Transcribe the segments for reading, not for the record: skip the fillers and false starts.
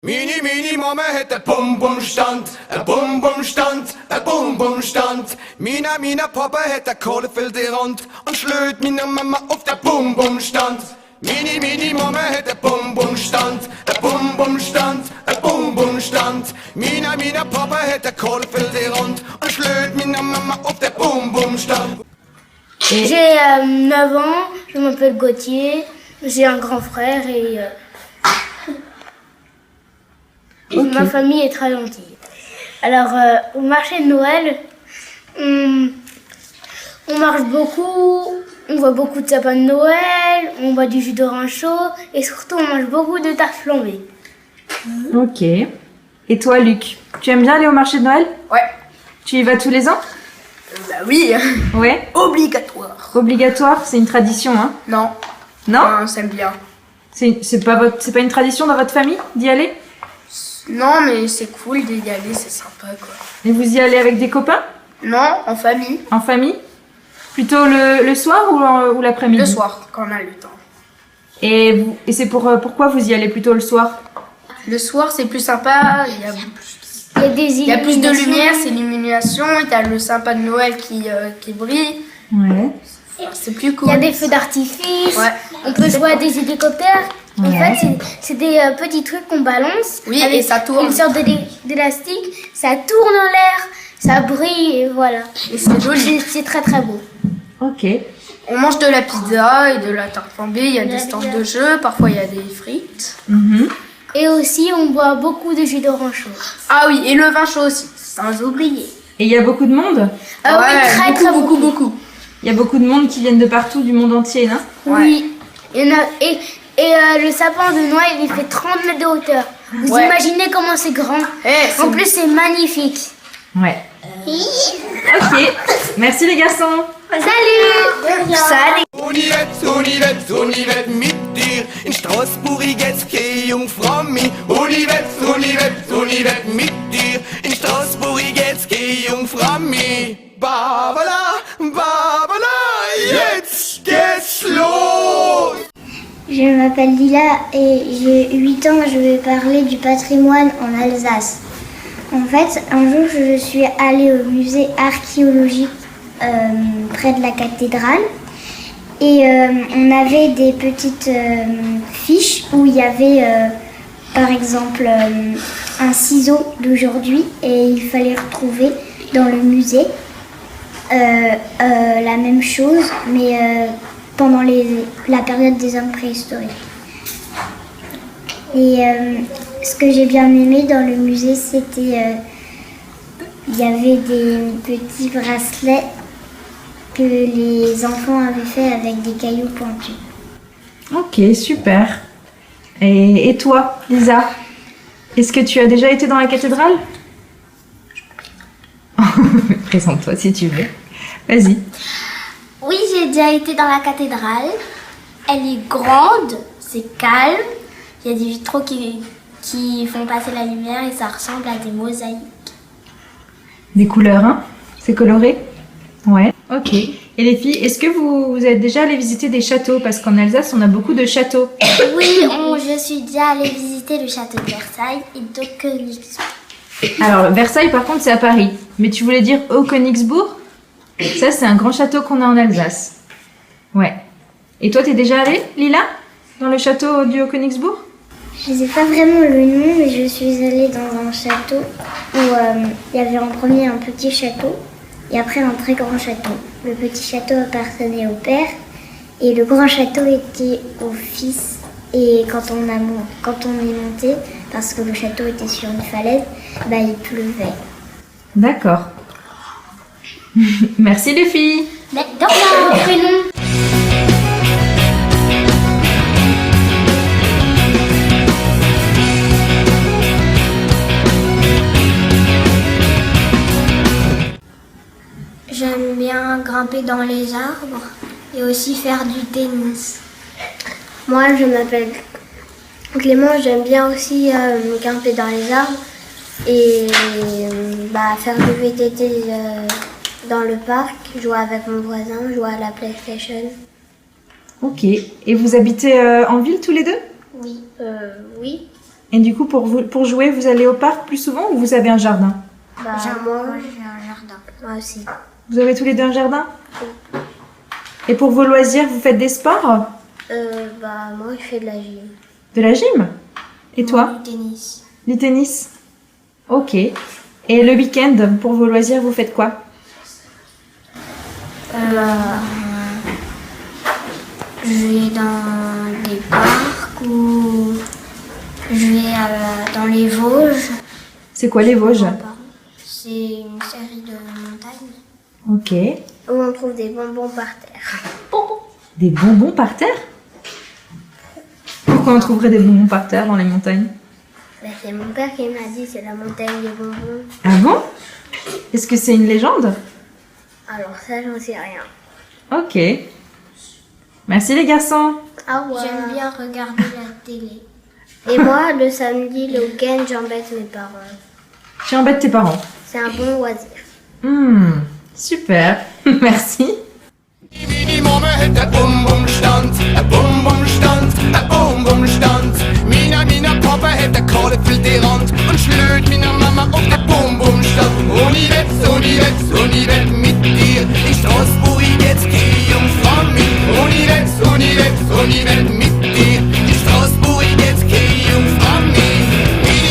Mini, mini Mama hat ein Bum-Bum-Stand, ein Bum-Bum-Stand, ein Bum-Bum-Stand. Mina Papa hat ein Kohlefeld rund und schlöt meine Mama auf der Bum-Bum-Stand. Mini Mama hat ein Bum-Bum-Stand, ein Bum-Bum-Stand, ein Bum-Bum-Stand. Mina Papa hat ein Kohlefeld rund und schlöt meine Mama auf der Bum-Bum-Stand. J'ai 9 ans, je m'appelle Gauthier, j'ai un grand frère et ma famille est très gentille. Alors au marché de Noël, on marche beaucoup, on voit beaucoup de sapins de Noël, on boit du jus d'orange chaud et surtout on mange beaucoup de tartes flambées. Ok. Et toi Luc, tu aimes bien aller au marché de Noël? Ouais. Tu y vas tous les ans? Bah oui. Ouais. Obligatoire. Obligatoire, c'est une tradition, hein? Non. Non? Ça me bien. C'est pas une tradition dans votre famille d'y aller? Non, mais c'est cool d'y aller, c'est sympa quoi. Et vous y allez avec des copains? Non, en famille. En famille? Plutôt le soir ou l'après-midi? Le soir, quand on a le temps. Et c'est pourquoi vous y allez plutôt le soir? Le soir, c'est plus sympa, il y a plus de lumière, c'est l'illumination, il y a le sapin de Noël qui brille. Ouais. C'est plus cool. Il y a des feux d'artifice, Ouais. on peut jouer à des hélicoptères. En Ouais. fait, c'est des petits trucs qu'on balance. Oui, avec et ça tourne. une sorte d'élastique, ça tourne en l'air, ça brille et voilà. Et c'est joli. C'est très très beau. Ok. On mange de la pizza et de la tarte flambée, il y a des stands de jeux, parfois il y a des frites. Mhm. Et aussi, on boit beaucoup de jus d'orange chaud. Ah oui, et le vin chaud aussi, sans oublier. Et il y a beaucoup de monde? Ah oui, Ouais, très beaucoup, beaucoup. Il y a beaucoup de monde qui viennent de partout, du monde entier, non? Oui. Il y en a, et le sapin de Noël, il fait 30 mètres de hauteur. Vous Ouais. imaginez comment c'est grand? Eh, En plus, c'est magnifique. Ouais. Ok. Merci les garçons. Salut! Salut! Univet mit dir. In Straßburg geht's keine Jungfrau mehr. Univet mit dir. In Straßburg geht's keine Jungfrau mehr. Babala, jetzt geht's los! Je m'appelle Lila et j'ai 8 ans. Je vais parler du patrimoine en Alsace. En fait, un jour, je suis allée au musée archéologique près de la cathédrale et on avait des petites fiches où il y avait par exemple un ciseau d'aujourd'hui et il fallait retrouver dans le musée la même chose mais pendant la période des hommes préhistoriques. Et ce que j'ai bien aimé dans le musée, c'était il y avait des petits bracelets que les enfants avaient fait avec des cailloux pointus. Ok, super. Et toi, Lisa? Est-ce que tu as déjà été dans la cathédrale? Présente-toi si tu veux. Vas-y. Oui, j'ai déjà été dans la cathédrale. Elle est grande, c'est calme. Il y a des vitraux qui font passer la lumière et ça ressemble à des mosaïques. Des couleurs, hein? C'est coloré? Ouais. Ok. Et les filles, est-ce que vous êtes déjà allées visiter des châteaux? Parce qu'en Alsace, on a beaucoup de châteaux. Oui, je suis déjà allée visiter le château de Versailles et de Königsbourg. Alors, Versailles, par contre, c'est à Paris. Mais tu voulais dire Haut-Königsbourg? Ça, c'est un grand château qu'on a en Alsace. Ouais. Et toi, t'es déjà allée, Lila? Dans le château du Haut-Königsbourg? Je ne sais pas vraiment le nom, mais je suis allée dans un château où il y avait en premier un petit château et après un très grand château. Le petit château appartenait au père et le grand château était au fils. Et quand on est monté, parce que le château était sur une falaise, bah, il pleuvait. D'accord. Merci les filles. Mais dans mon prénom. J'aime bien grimper dans les arbres et aussi faire du tennis. Moi, je m'appelle Clément, j'aime bien aussi grimper dans les arbres et faire du VTT dans le parc, jouer avec mon voisin, jouer à la PlayStation. Ok. Et vous habitez en ville tous les deux? Oui. Oui. Et du coup, pour jouer, vous allez au parc plus souvent ou vous avez un jardin? Moi, j'ai un jardin. Moi aussi. Vous avez tous les deux un jardin? Et pour vos loisirs, vous faites des sports? Moi, je fais de la gym. De la gym? Et toi? Du tennis. Du tennis? Ok. Et le week-end, pour vos loisirs, vous faites quoi? Je vais dans des parcs ou je vais dans les Vosges. C'est quoi les Vosges? C'est une série de montagnes Ok. où on trouve des bonbons par terre. Des bonbons par terre? Pourquoi on trouverait des bonbons par terre dans les montagnes? C'est mon père qui m'a dit c'est la montagne des bonbons. Ah bon? Est-ce que c'est une légende? Alors ça, j'en sais rien. Ok. Merci les garçons. J'aime bien regarder la télé. Et moi, le samedi, le week-end, j'embête mes parents. Tu embêtes tes parents. C'est un bon loisir. Super. Merci. Mini Mama hat a Bum-Bum-Stand, a Bum-Bum-Stand, a Bum-Bum-Stand. Mina Papa hat a Kohlefilterrand und schlöt mina Mama auf der Bum-Bum-Stand. Ohne Wett mit dir in Straßburg jetzt die Jungfrau mit. Ohne Wett mit dir in Straßburg jetzt die Jungfrau mit.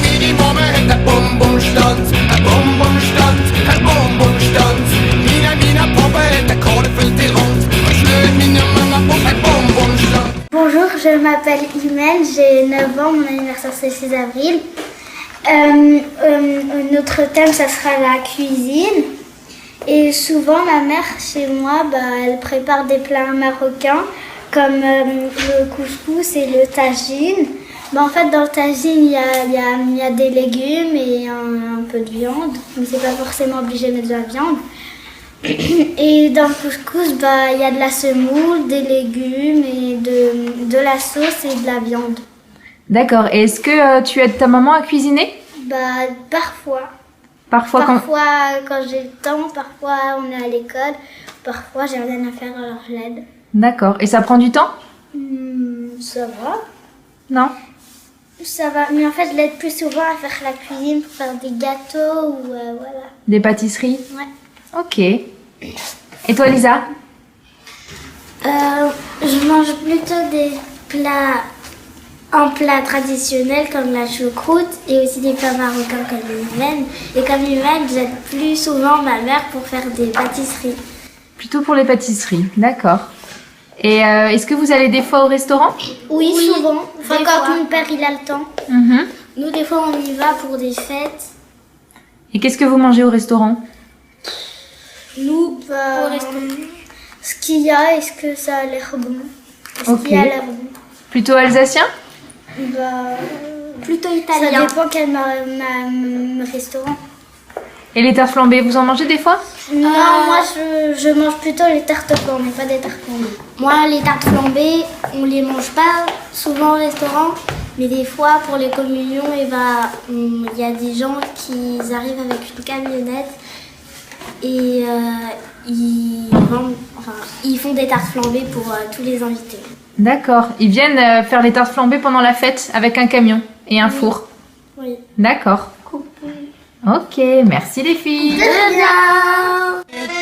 Mini Mama hat a Bum-Bum-Stand, a Bum-Bum-Stand, a Bum-Bum-Stand. Mina Papa hat a Kohlefilterrand und schlöt mina Mama auf der Bum-Bum-Stand. Bonjour, je m'appelle Imen, j'ai 9 ans, mon anniversaire c'est le 6 avril. Notre thème, ça sera la cuisine. Et souvent, ma mère, chez moi, elle prépare des plats marocains comme le couscous et le tagine. En fait, dans le tagine, il y a des légumes et un peu de viande. Mais c'est pas forcément obligé de mettre de la viande. Et dans le couscous, il y a de la semoule, des légumes et de la sauce et de la viande. D'accord. Et est-ce que tu aides ta maman à cuisiner? Parfois. Parfois Quand j'ai le temps, parfois on est à l'école, parfois j'ai rien à faire alors je l'aide. D'accord. Et ça prend du temps? Ça va. Non? Ça va, mais en fait je l'aide plus souvent à faire la cuisine pour faire des gâteaux ou voilà. Des pâtisseries? Ouais. Ok. Et toi Lisa? Je mange plutôt des plats, un plat traditionnel comme la choucroute et aussi des plats marocains comme l'humaine. Et comme l'humaine, j'aide plus souvent ma mère pour faire des pâtisseries. Plutôt pour les pâtisseries, d'accord. Et est-ce que vous allez des fois au restaurant? Oui, souvent. Enfin, quand mon père il a le temps. Nous, des fois, on y va pour des fêtes. Et qu'est-ce que vous mangez au restaurant? Nous, ce qu'il y a, est-ce que ça a l'air bon? Est-ce qu'il y a l'air bon? Plutôt alsacien? Plutôt italien. Ça dépend quel restaurant. Et les tartes flambées, vous en mangez des fois? Non, moi je mange plutôt les tartes flambées, pas des tartes flambées. Moi, les tartes flambées, on les mange pas souvent au restaurant, mais des fois pour les communions, il y a des gens qui arrivent avec une camionnette et ils font des tartes flambées pour tous les invités. D'accord. Ils viennent faire les tartes flambées pendant la fête avec un camion et un four. Oui. D'accord. Ok, merci les filles. De rien.